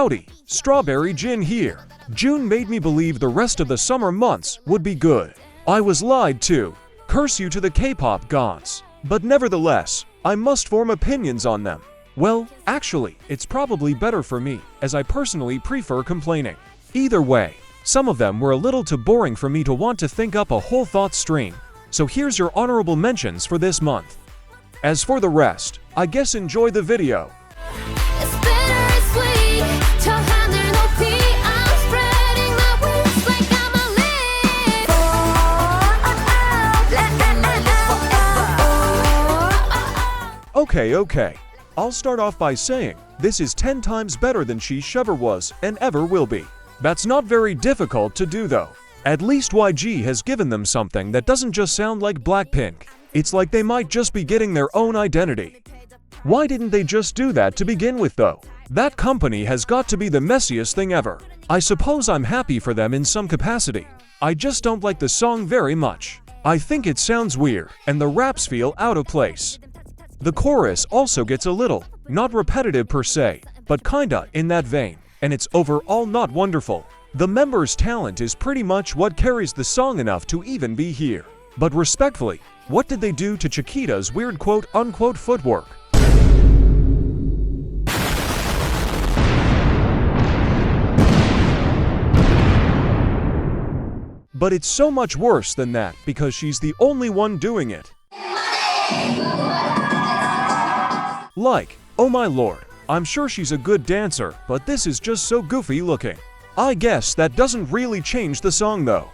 Howdy, Strawberry Jin here. June made me believe the rest of the summer months would be good. I was lied to. Curse you to the K-pop gods. But nevertheless, I must form opinions on them. Well, actually, it's probably better for me, as I personally prefer complaining. Either way, some of them were a little too boring for me to want to think up a whole thought stream. So here's your honorable mentions for this month. As for the rest, I guess enjoy the video. Okay. I'll start off by saying, this is 10 times better than she ever was and ever will be. That's not very difficult to do though. At least YG has given them something that doesn't just sound like Blackpink. It's like they might just be getting their own identity. Why didn't they just do that to begin with though? That company has got to be the messiest thing ever. I suppose I'm happy for them in some capacity. I just don't like the song very much. I think it sounds weird, and the raps feel out of place. The chorus also gets a little, not repetitive per se, but kinda in that vein, and it's overall not wonderful. The members' talent is pretty much what carries the song enough to even be here. But respectfully, what did they do to Chiquita's weird quote-unquote footwork? But it's so much worse than that because she's the only one doing it. Like, oh my lord, I'm sure she's a good dancer, but this is just so goofy looking. I guess that doesn't really change the song though.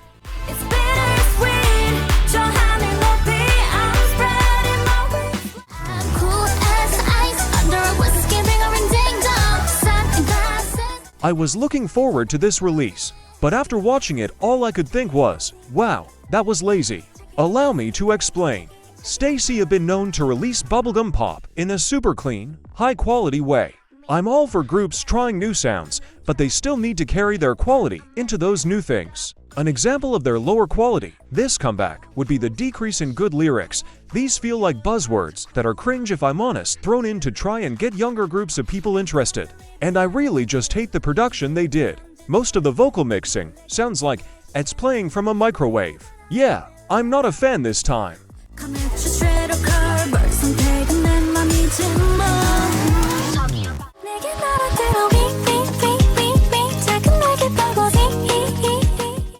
I was looking forward to this release, but after watching it all I could think was, wow, that was lazy. Allow me to explain. Stayc have been known to release bubblegum pop in a super clean, high-quality way. I'm all for groups trying new sounds, but they still need to carry their quality into those new things. An example of their lower quality, this comeback, would be the decrease in good lyrics. These feel like buzzwords that are cringe if I'm honest, thrown in to try and get younger groups of people interested. And I really just hate the production they did. Most of the vocal mixing sounds like it's playing from a microwave. Yeah, I'm not a fan this time.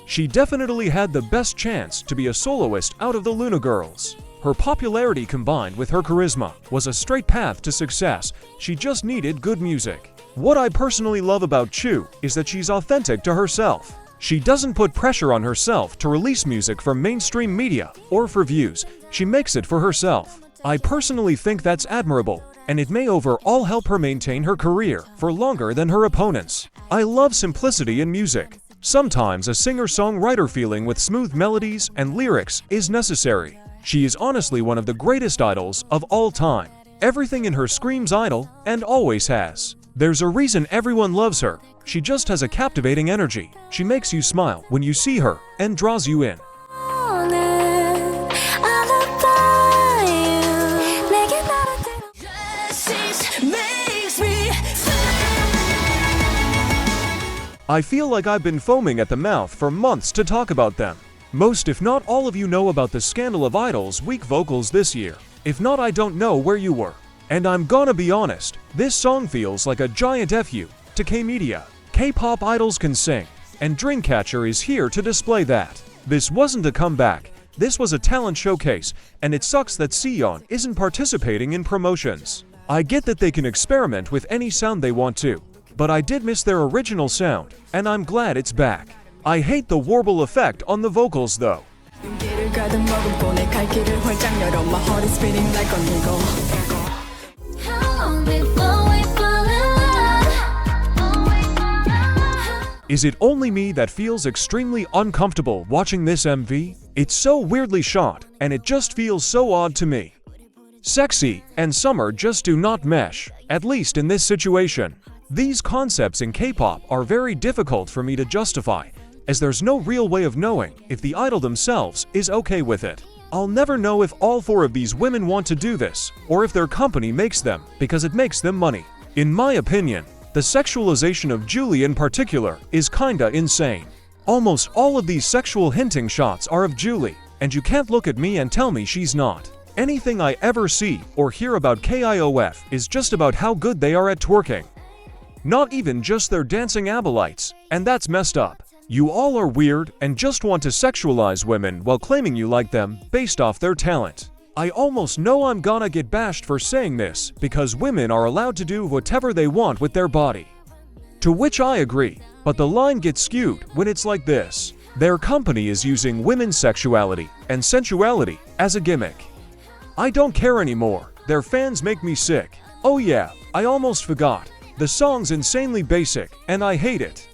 She definitely had the best chance to be a soloist out of the Luna girls. Her popularity combined with her charisma was a straight path to success. She just needed good music. What I personally love about Chuu is that she's authentic to herself. She doesn't put pressure on herself to release music for mainstream media or for views. She makes it for herself. I personally think that's admirable, and it may overall help her maintain her career for longer than her opponents. I love simplicity in music. Sometimes a singer-songwriter feeling with smooth melodies and lyrics is necessary. She is honestly one of the greatest idols of all time. Everything in her screams idol and always has. There's a reason everyone loves her. She just has a captivating energy. She makes you smile when you see her and draws you in. I feel like I've been foaming at the mouth for months to talk about them. Most if not all of you know about the scandal of Idol's weak vocals this year. If not, I don't know where you were. And I'm gonna be honest, this song feels like a giant FU to K-media. K-pop idols can sing, and Dreamcatcher is here to display that. This wasn't a comeback, this was a talent showcase, and it sucks that Sion isn't participating in promotions. I get that they can experiment with any sound they want to, but I did miss their original sound, and I'm glad it's back. I hate the warble effect on the vocals though. Is it only me that feels extremely uncomfortable watching this MV? It's so weirdly shot, and it just feels so odd to me. Sexy and summer just do not mesh, at least in this situation. These concepts in K-pop are very difficult for me to justify, as there's no real way of knowing if the idol themselves is okay with it. I'll never know if all four of these women want to do this, or if their company makes them because it makes them money. In my opinion, The sexualization of Julie in particular is kinda insane. Almost all of these sexual hinting shots are of Julie, and you can't look at me and tell me she's not. Anything I ever see or hear about KIOF is just about how good they are at twerking. Not even just their dancing abolites, and that's messed up. You all are weird and just want to sexualize women while claiming you like them based off their talent. I almost know I'm gonna get bashed for saying this because women are allowed to do whatever they want with their body. To which I agree, but the line gets skewed when it's like this. Their company is using women's sexuality and sensuality as a gimmick. I don't care anymore. Their fans make me sick. Oh yeah, I almost forgot. The song's insanely basic, and I hate it.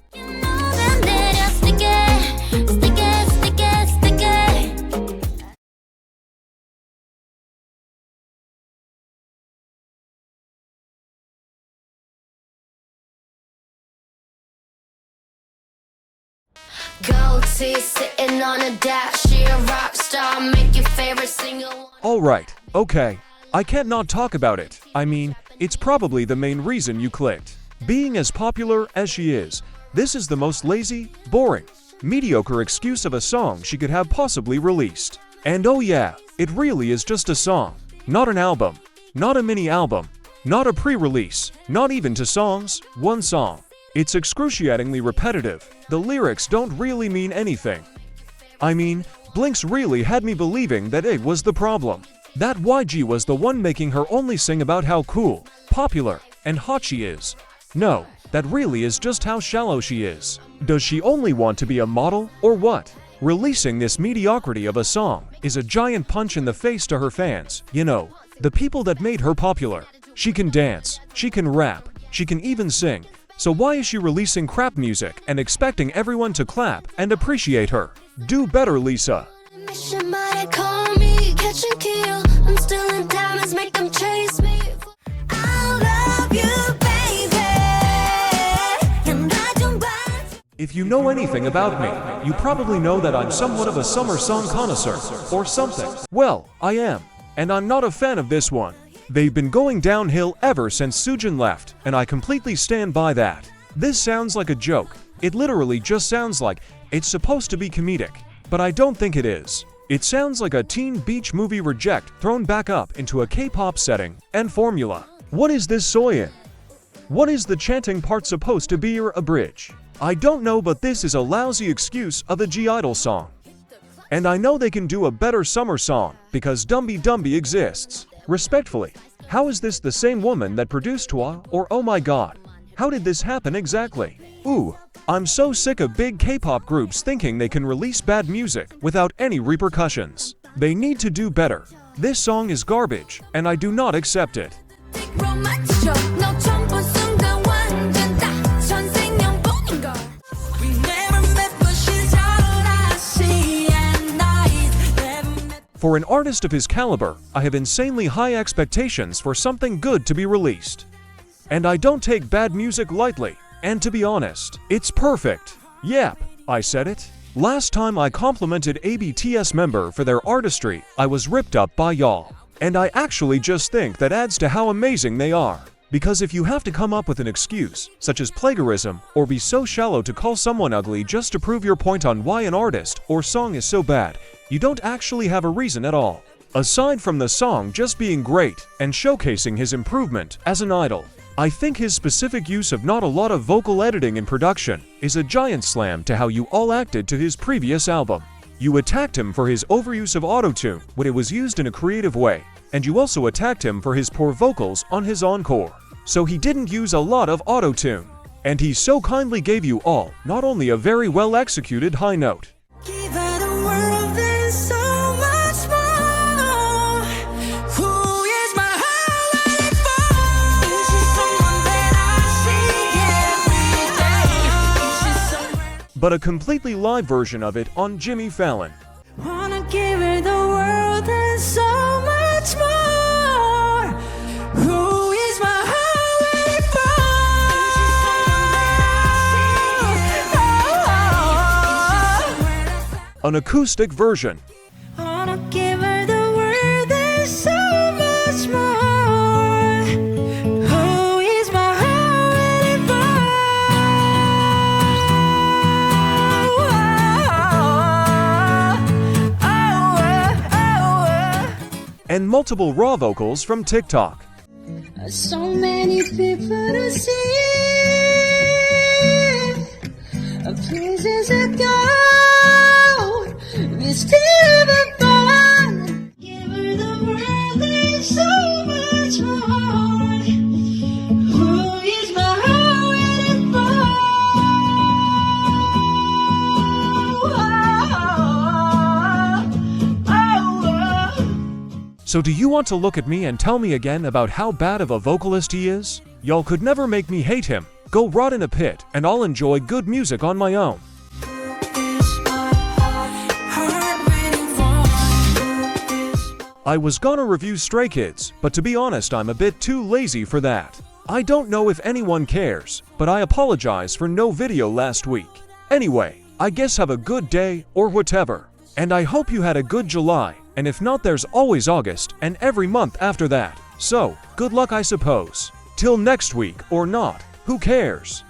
Alright, okay. I can't not talk about it. I mean, it's probably the main reason you clicked. Being as popular as she is, this is the most lazy, boring, mediocre excuse of a song she could have possibly released. And oh yeah, it really is just a song. Not an album. Not a mini album. Not a pre-release. Not even 2 songs. 1 song. It's excruciatingly repetitive. The lyrics don't really mean anything. I mean, Blinks really had me believing that it was the problem. That YG was the one making her only sing about how cool, popular, and hot she is. No, that really is just how shallow she is. Does she only want to be a model, or what? Releasing this mediocrity of a song is a giant punch in the face to her fans, you know, the people that made her popular. She can dance, she can rap, she can even sing. So why is she releasing crap music and expecting everyone to clap and appreciate her? Do better, Lisa. If you know anything about me, you probably know that I'm somewhat of a summer song connoisseur, or something. Well, I am, and I'm not a fan of this one. They've been going downhill ever since Soojin left, and I completely stand by that. This sounds like a joke. It literally just sounds like it's supposed to be comedic, but I don't think it is. It sounds like a teen beach movie reject thrown back up into a K-pop setting and formula. What is this Soyeon? What is the chanting part supposed to be or a bridge? I don't know, but this is a lousy excuse of a G-idol song. And I know they can do a better summer song because Dumby Dumby exists. Respectfully, how is this the same woman that produced Twa, or oh my god, how did this happen exactly? Ooh, I'm so sick of big K-pop groups thinking they can release bad music without any repercussions. They need to do better. This song is garbage, and I do not accept it. For an artist of his caliber, I have insanely high expectations for something good to be released. And I don't take bad music lightly, and to be honest, it's perfect. Yep, I said it. Last time I complimented a BTS member for their artistry, I was ripped up by y'all. And I actually just think that adds to how amazing they are. Because if you have to come up with an excuse, such as plagiarism, or be so shallow to call someone ugly just to prove your point on why an artist or song is so bad, you don't actually have a reason at all. Aside from the song just being great and showcasing his improvement as an idol, I think his specific use of not a lot of vocal editing in production is a giant slam to how you all acted to his previous album. You attacked him for his overuse of autotune when it was used in a creative way, and you also attacked him for his poor vocals on his encore. So he didn't use a lot of autotune. And he so kindly gave you all not only a very well executed high note, but a completely live version of it on Jimmy Fallon. Wanna give her the world and so much more. Who is my heart for? An acoustic version. Wanna give her the world and so much more. Who is my heart for? and multiple raw vocals from TikTok. So many people to see, places to go, we still have fun. Give her the world and so much more. Who is my heart and So do you want to look at me and tell me again about how bad of a vocalist he is? Y'all could never make me hate him. Go rot in a pit, and I'll enjoy good music on my own. I was gonna review Stray Kids, but to be honest, I'm a bit too lazy for that. I don't know if anyone cares, but I apologize for no video last week. Anyway, I guess have a good day, or whatever. And I hope you had a good July, and if not, there's always August, and every month after that. So, good luck I suppose. Till next week, or not, who cares?